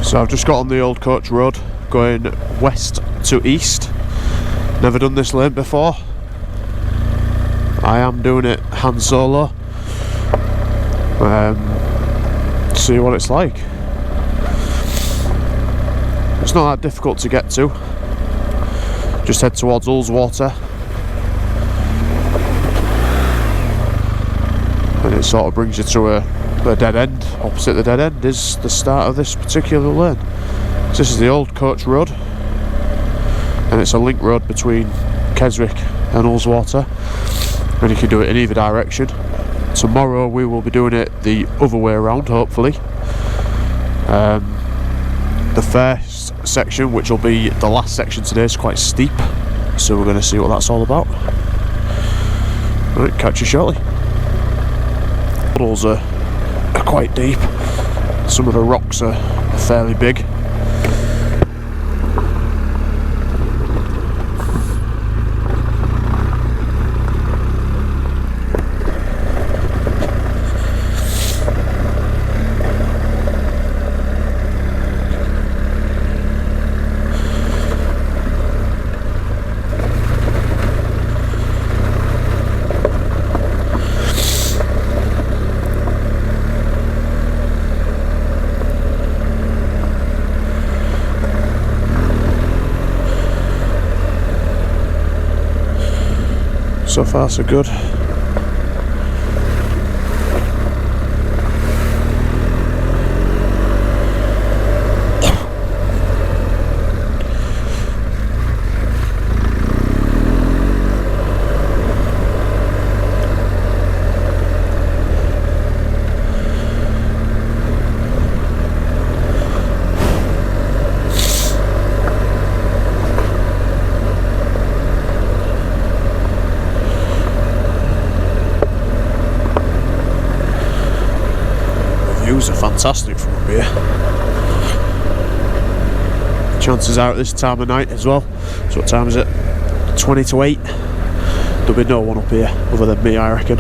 So I've just got on the old coach road going west to east. Never done this lane before. I am doing it hand solo. See what it's like. It's not that difficult to get to. Just head towards Ullswater and it sort of brings you to a dead end. Opposite the dead end is the start of this particular lane. So this is the old coach road and it's a link road between Keswick and Ullswater, and you can do it in either direction. Tomorrow we will be doing it the other way around, hopefully. The first section, which will be the last section today, is quite steep, so we're going to see what that's all about. Right, catch you shortly. Puddles are quite deep. Some of the rocks are fairly big. So far so good. Views are fantastic from up here. Chances are at this time of night as well. So what time is it? 20 to 8. There'll be no one up here other than me, I reckon.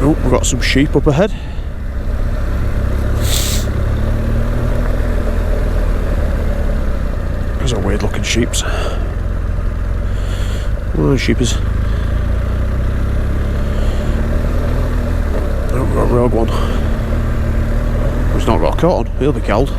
Oh, we've got some sheep up ahead. Those are weird looking sheeps. Oh, sheepies. Oh, we've got a rogue one. He's not got a coat on, he'll be cold.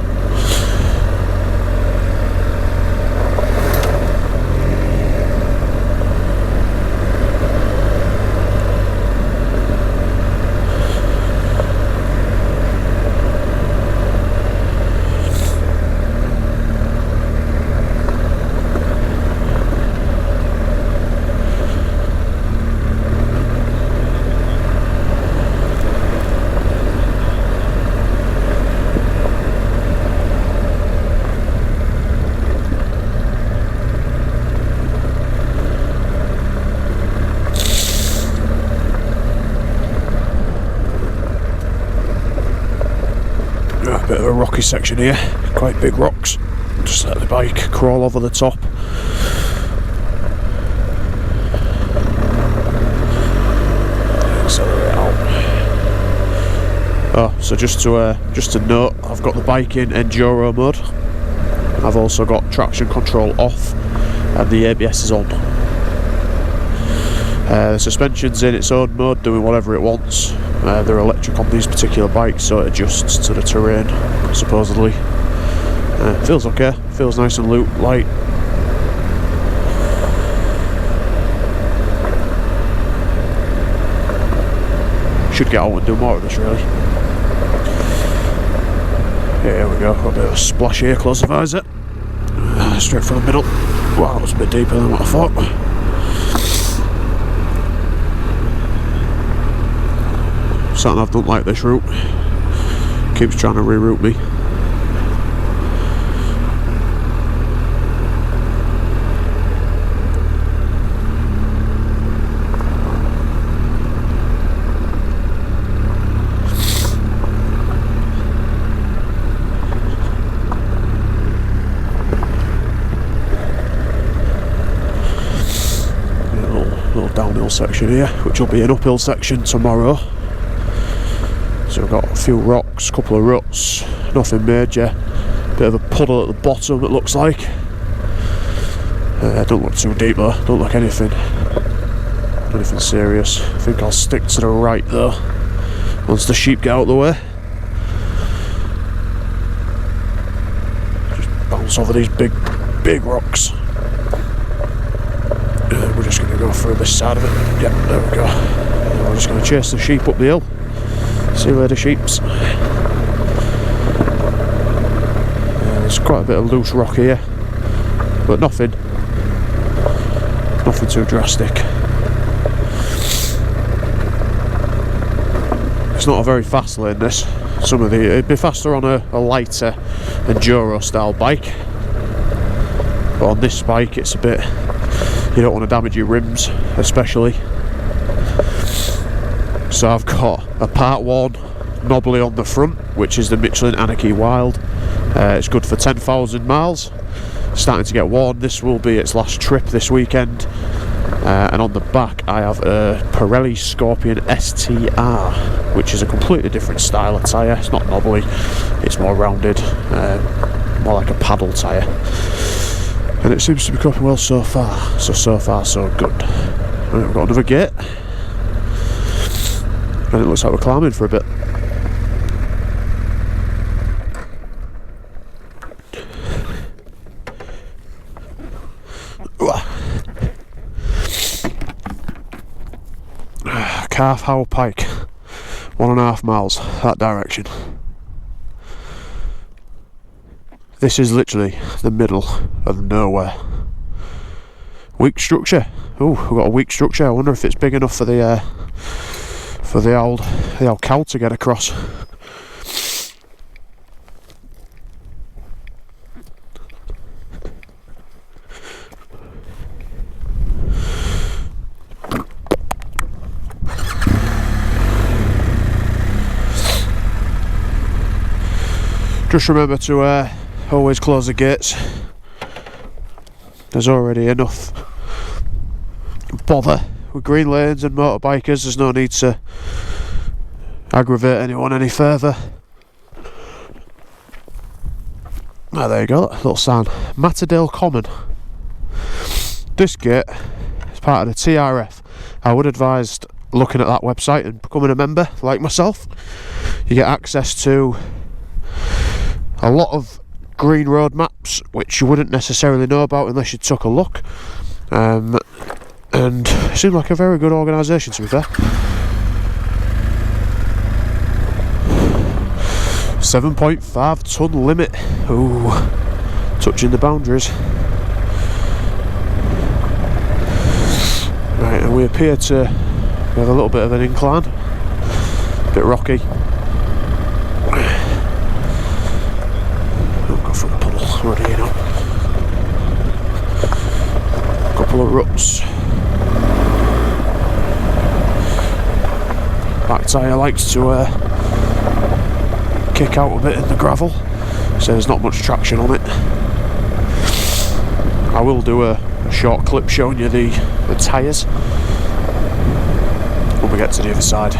Bit of a rocky section here, quite big rocks. Just let the bike crawl over the top. Accelerate out. Oh, so just to note, I've got the bike in enduro mode. I've also got traction control off, and the ABS is on. The suspension's in its own mode, doing whatever it wants. They're electric on these particular bikes, so it adjusts to the terrain, supposedly. Feels okay, feels nice and light. Should get out and do more of this, really. Here we go, got a bit of a splash here, close the visor. Straight for the middle. Wow, that was a bit deeper than what I thought. Sat-nav don't like this route, keeps trying to reroute me. downhill section here, which will be an uphill section tomorrow. So we've got a few rocks, a couple of ruts, nothing major. Bit of a puddle at the bottom, it looks like. Don't look too deep though, don't look anything serious. I think I'll stick to the right though, once the sheep get out of the way. Just bounce over these big rocks. We're just going to go through this side of it. Yep, there we go. And we're just going to chase the sheep up the hill. See you later, sheeps. There's quite a bit of loose rock here, but nothing too drastic. It's not a very fast lane, this. It'd be faster on a lighter enduro style bike, but on this bike it's a bit, you don't want to damage your rims especially. So I've got a part 1 knobbly on the front, which is the Michelin Anarchy Wild. It's good for 10,000 miles. Starting to get worn. This will be its last trip this weekend. And on the back I have a Pirelli Scorpion STR, which is a completely different style of tyre. It's not knobbly, it's more rounded, more like a paddle tyre. And it seems to be coping well so far. So far so good. Right, we've got another gate. And it looks like we're climbing for a bit. Calf Howe Pike, 1.5 miles that direction. This is literally the middle of nowhere. Weak structure. Oh, we've got a weak structure. I wonder if it's big enough for the old cow to get across. Just remember to always close the gates. There's already enough bother with green lanes and motorbikers. There's no need to aggravate anyone any further. Oh, there you go, little sign. Matterdale Common. This gate is part of the TRF. I would advise looking at that website and becoming a member like myself. You get access to a lot of green road maps which you wouldn't necessarily know about unless you took a look, and it seemed like a very good organisation, to be fair. 7.5 tonne limit. Ooh, touching the boundaries. Right, and we appear to have a little bit of an incline, a bit rocky. Already, you know. Couple of ruts. Back tyre likes to kick out a bit in the gravel, so there's not much traction on it. I will do a short clip showing you the tyres when we get to the other side.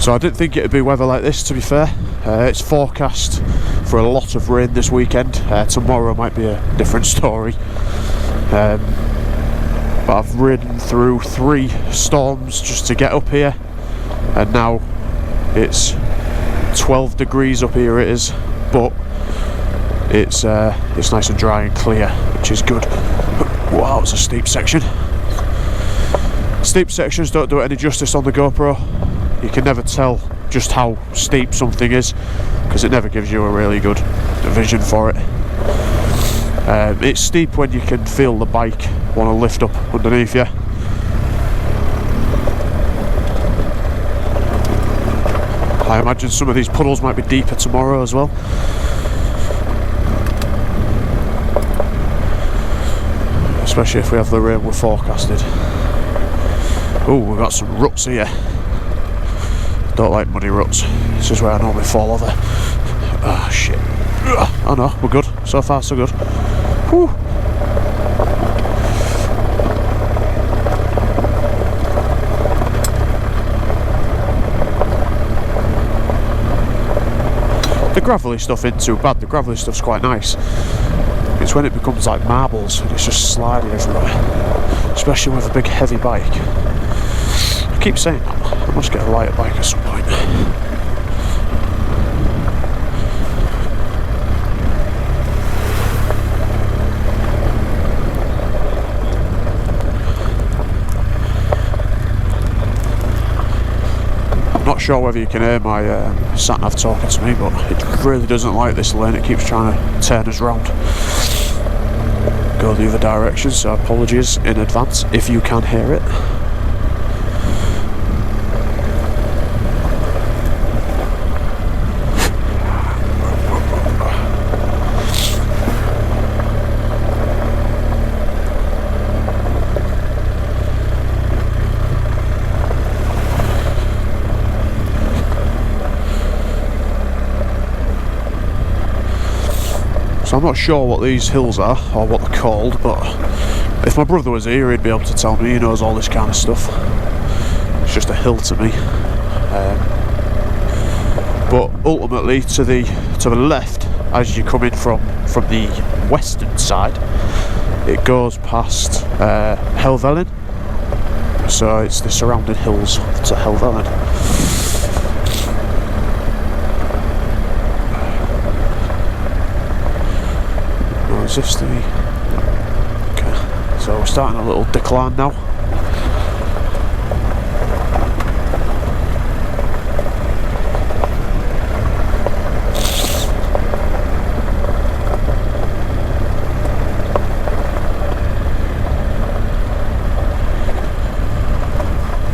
So I didn't think it would be weather like this, to be fair. It's forecast for a lot of rain this weekend. Tomorrow might be a different story. But I've ridden through 3 storms just to get up here, and now it's 12 degrees up here it is, but it's nice and dry and clear, which is good. Wow, it's a steep section. Steep sections don't do it any justice on the GoPro. You can never tell just how steep something is because it never gives you a really good vision for it. It's steep when you can feel the bike want to lift up underneath you. I imagine some of these puddles might be deeper tomorrow as well. Especially if we have the rain we're forecasted. Oh, we've got some ruts here. Don't like muddy ruts. This is where I normally fall over. Ah, shit. Oh no, we're good. So far, so good. Whew. gravelly stuff isn't too bad. The gravelly stuff's quite nice. It's when it becomes like marbles and it's just sliding everywhere, especially with a big heavy bike. I keep saying that. I must get a lighter bike at some point. Not sure whether you can hear my sat-nav talking to me, but it really doesn't like this lane. It keeps trying to turn us round, go the other direction, so apologies in advance if you can hear it. So I'm not sure what these hills are or what they're called, but if my brother was here he'd be able to tell me. He knows all this kind of stuff. It's just a hill to me. But ultimately to the left, as you come in from the western side, it goes past Helvellyn. So it's the surrounding hills to Helvellyn. Is this the... Okay, so we're starting a little decline now.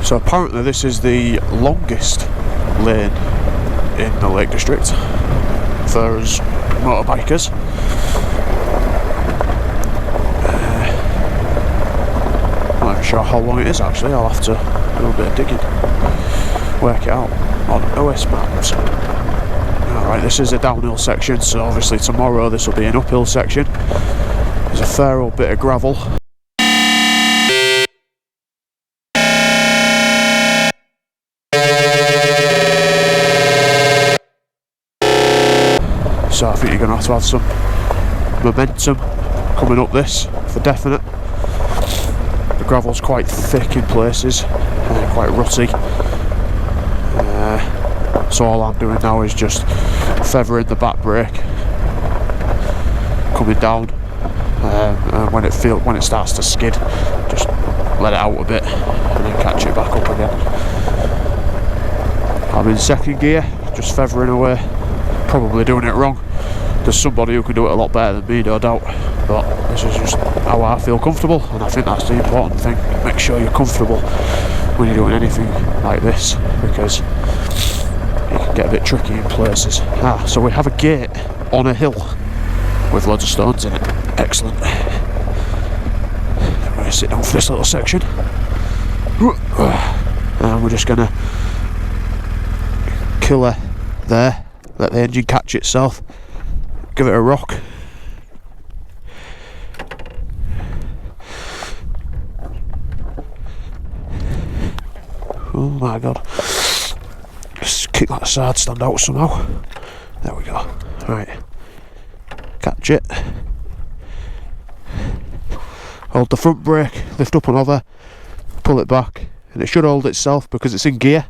So apparently this is the longest lane in the Lake District for us motorbikers. I'm not sure how long it is actually. I'll have to do a bit of digging, work it out on OS maps. Alright, this is a downhill section, so obviously tomorrow this will be an uphill section. There's a fair old bit of gravel. So I think you're going to have some momentum coming up this for definite. The gravel's quite thick in places, quite rutty. So all I'm doing now is just feathering the back brake, coming down, and when it starts to skid, just let it out a bit and then catch it back up again. I'm in second gear, just feathering away, probably doing it wrong. There's somebody who can do it a lot better than me, no doubt, but this is just how I feel comfortable, and I think that's the important thing. Make sure you're comfortable when you're doing anything like this, because it can get a bit tricky in places. So we have a gate on a hill with loads of stones in it. Excellent. I'm going to sit down for this little section, and we're just going to kill her there, let the engine catch itself, give it a rock. Oh my god. Just kick that side stand out somehow. There we go. Right. Catch it. Hold the front brake, lift up and over, pull it back, and it should hold itself because it's in gear.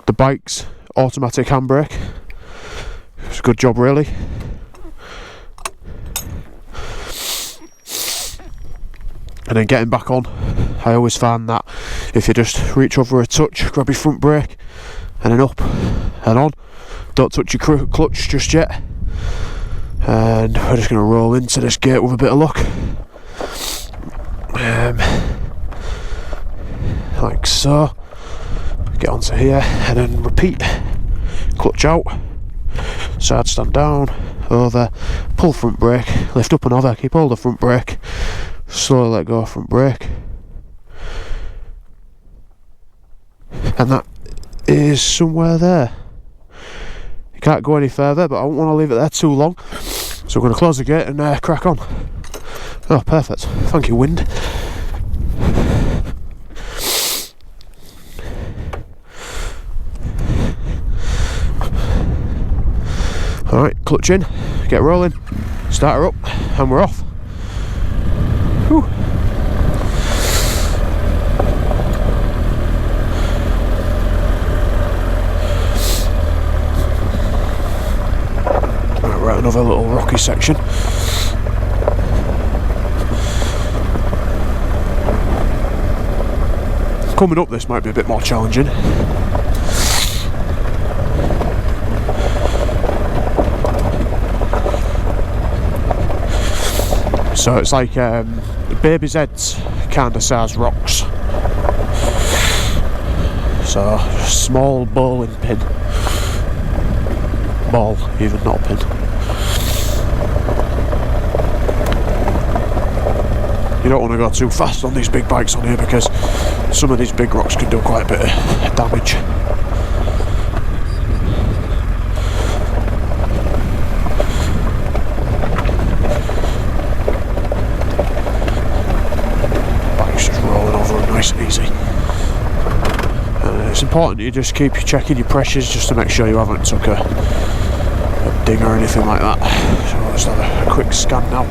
The bike's automatic handbrake. It's a good job really. And then getting back on, I always find that if you just reach over a touch, grab your front brake, and then up and on, don't touch your clutch just yet, and we're just going to roll into this gate with a bit of luck, like so. Get onto here and then repeat. Clutch out, side stand down, over, pull front brake, lift up and over, keep hold of front brake, slowly let go of front brake, and that is somewhere there. You can't go any further, but I don't want to leave it there too long, so we're going to close the gate and crack on. Oh, perfect. Thank you, wind. Alright, clutch in, get rolling, start her up, and we're off. Whew. Right, we're at another little rocky section. Coming up this might be a bit more challenging. So it's like baby's heads kind of size rocks. So small bowling pin. Ball, even not pin. You don't want to go too fast on these big bikes on here because some of these big rocks can do quite a bit of damage. Nice and easy. It's important that you just keep checking your pressures just to make sure you haven't took a ding or anything like that. So let's have a quick scan now.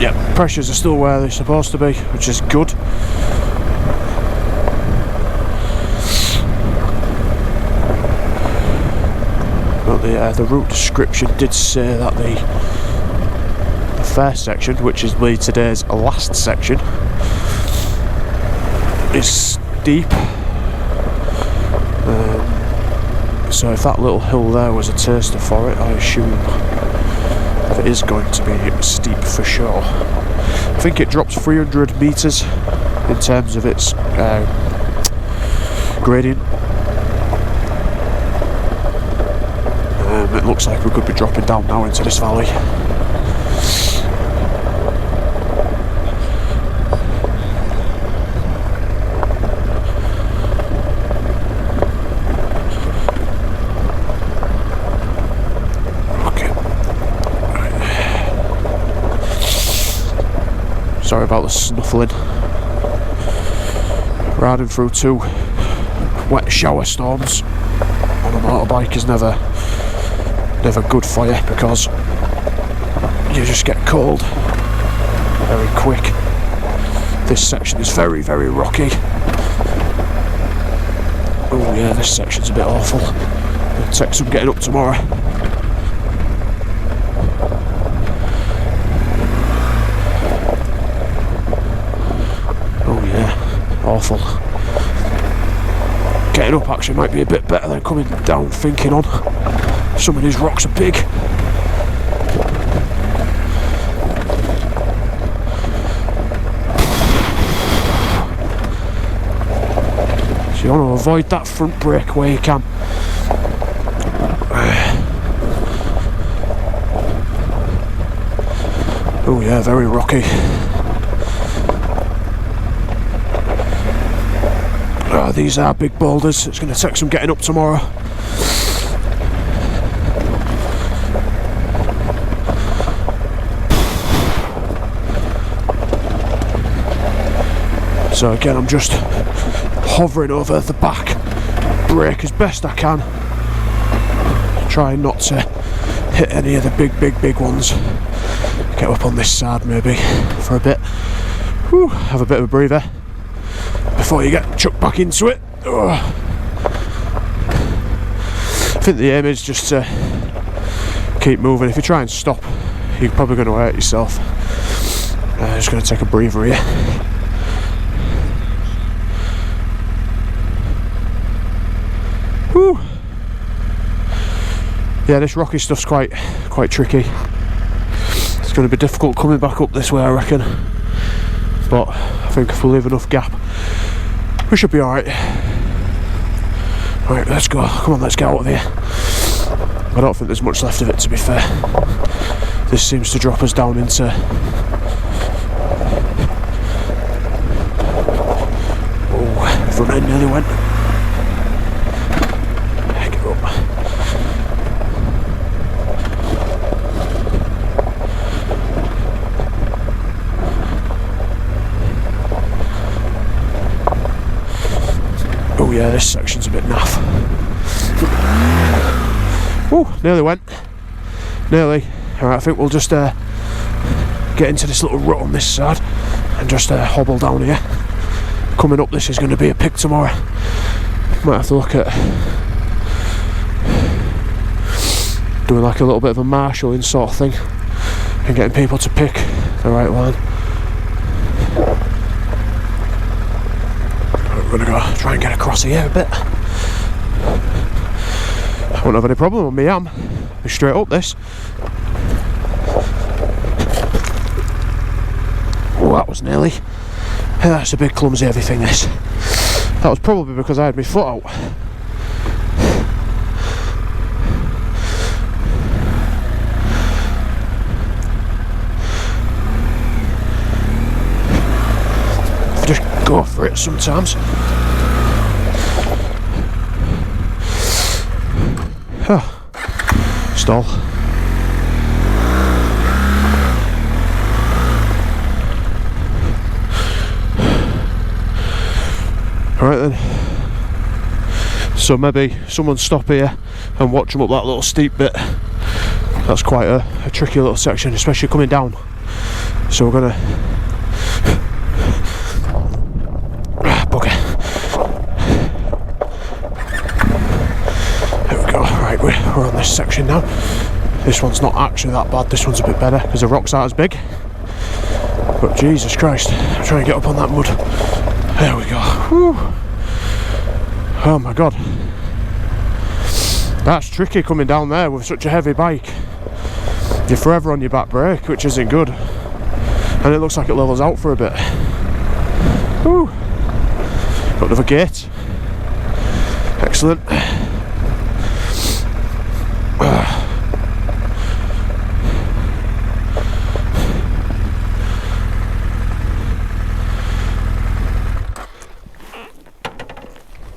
Yep, pressures are still where they're supposed to be, which is good. But the route description did say that the first section, which is today's last section, is steep. So if that little hill there was a taster for it, I assume it is going to be steep for sure. I think it drops 300 metres in terms of its gradient. It looks like we could be dropping down now into this valley. Sorry about the snuffling. Riding through 2 wet shower storms on a motorbike is never good for you because you just get cold very quick. This section is very, very rocky. Oh yeah, this section's a bit awful. It'll take some getting up tomorrow. Awful. Getting up actually might be a bit better than coming down thinking on. Some of these rocks are big. So you want to avoid that front brake where you can. Oh yeah, very rocky. These are big boulders. It's going to take some getting up tomorrow. So again, I'm just hovering over the back brake as best I can, trying not to hit any of the big ones. Get up on this side maybe for a bit. Whew, have a bit of a breather before you get chucked back into it. Ugh. I think the aim is just to keep moving. If you try and stop, you're probably going to hurt yourself. Just going to take a breather here. Whew. Yeah, this rocky stuff's quite tricky. It's going to be difficult coming back up this way, I reckon. But I think if we leave enough gap, we should be alright. Right, let's go. Come on, let's get out of here. I don't think there's much left of it, to be fair. This seems to drop us down into... Oh, front end nearly went. Get up. Oh yeah, this section's a bit naff. Woo, nearly went. Nearly. Alright, I think we'll just get into this little rut on this side and just hobble down here. Coming up, this is going to be a pick tomorrow. Might have to look at doing like a little bit of a marshalling sort of thing and getting people to pick the right line. We're going to go try and get across here a bit. I won't have any problem with me am. Be straight up this. Oh, that was nearly. That's a big clumsy heavy thing, this. That was probably because I had my foot out. I just go for it sometimes. Stall. Alright then, so maybe someone stop here and watch them up that little steep bit. That's quite a tricky little section, especially coming down. So we're gonna bugger. There we go. Right, we're on this section now. This one's not actually that bad, this one's a bit better because the rocks aren't as big. But Jesus Christ, I'm trying to get up on that mud. There we go. Whew. Oh my god. That's tricky coming down there with such a heavy bike. You're forever on your back brake, which isn't good. And it looks like it levels out for a bit. Whew. Got another gate. Excellent.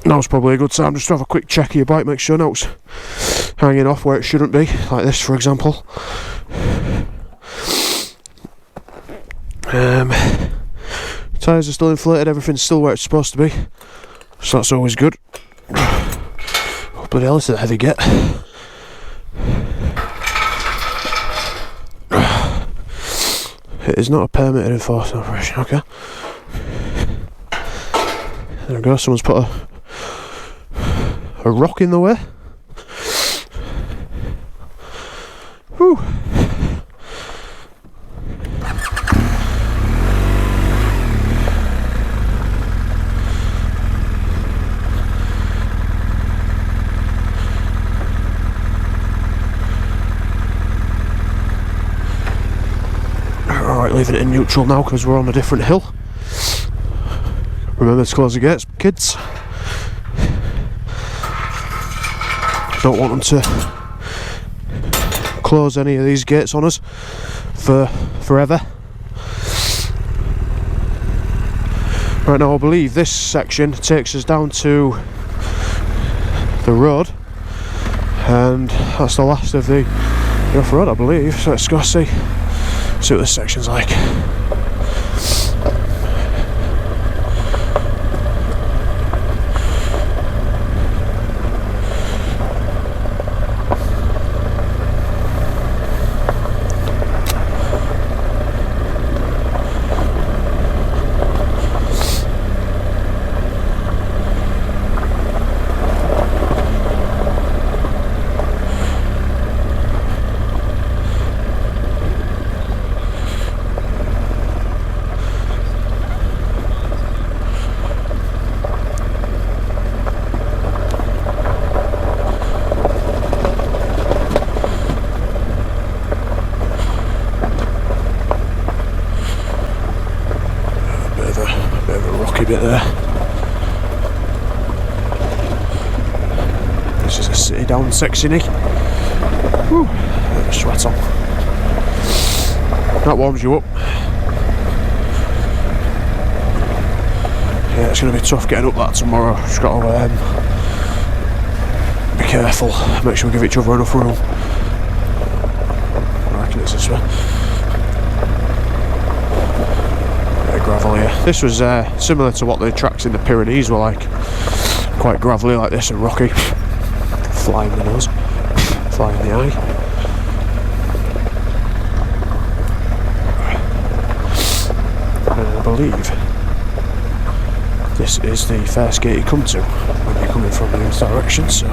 Now's probably a good time just to have a quick check of your bike, make sure no it's hanging off where it shouldn't be, like this for example. Tyres are still inflated, everything's still where it's supposed to be, so that's always good. Oh, bloody hell, this is a heavy get. It is not a permitted enforced operation, okay. There we go, someone's put a rock in the way. Whew. Alright, leaving it in neutral now because we're on a different hill. Remember to close the gates, kids. Don't want them to close any of these gates on us for forever. Right now I believe this section takes us down to the road, and that's the last of the off-road I believe, so let's go see what this section's like. Bit there. This is a city down section-y. Whew, bit of sweat on. That warms you up. Yeah, it's going to be tough getting up that tomorrow. Just got to be careful. Make sure we give each other enough room. I reckon it's this way. Gravel here. This was similar to what the tracks in the Pyrenees were like. Quite gravelly like this and rocky. Flying my nose. fly in the eye. And I believe this is the first gate you come to when you're coming from the other direction, so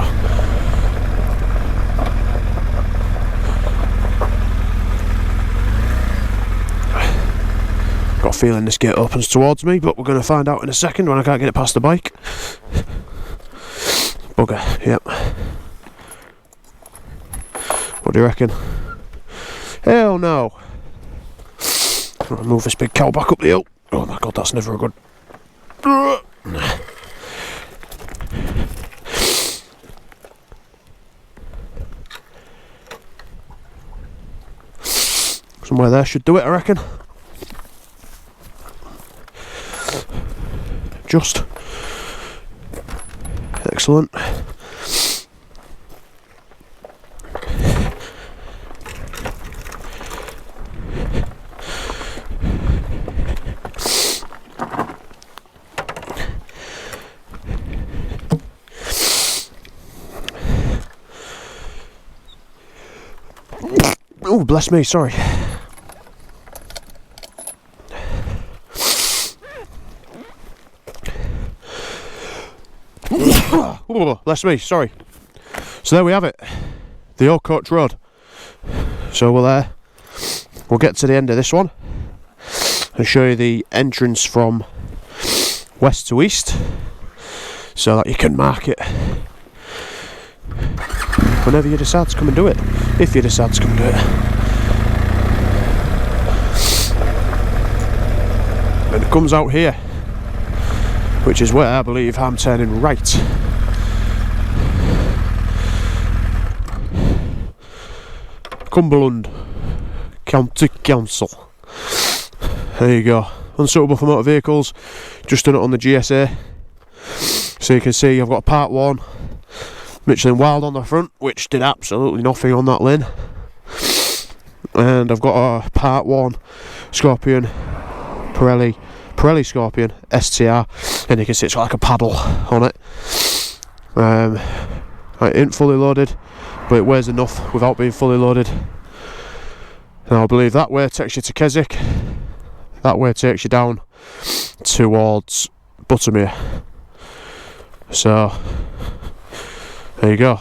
got a feeling this gate opens towards me, but we're going to find out in a second when I can't get it past the bike. Bugger, yep. What do you reckon? Hell no! I'll move this big cow back up the hill. Oh my god, that's never a good. Somewhere there should do it, I reckon. Just. Excellent. Oh, bless me, sorry. Oh, bless me, sorry. So there we have it. The Old Coach Road. So we'll get to the end of this one and show you the entrance from west to east, so that you can mark it whenever you decide to come and do it, if you decide to come and do it. And it comes out here, which is where I believe I'm turning right. Cumberland County Council. There you go. Unsuitable for motor vehicles. Just done it on the GSA. So you can see I've got Part 1 Michelin Wild on the front, which did absolutely nothing on that lane. And I've got a Part 1 Scorpion Pirelli Scorpion STR, and you can see it's got like a paddle on it. It ain't fully loaded, but it weighs enough without being fully loaded. And I believe that way takes you to Keswick, that way takes you down towards Buttermere. So there you go.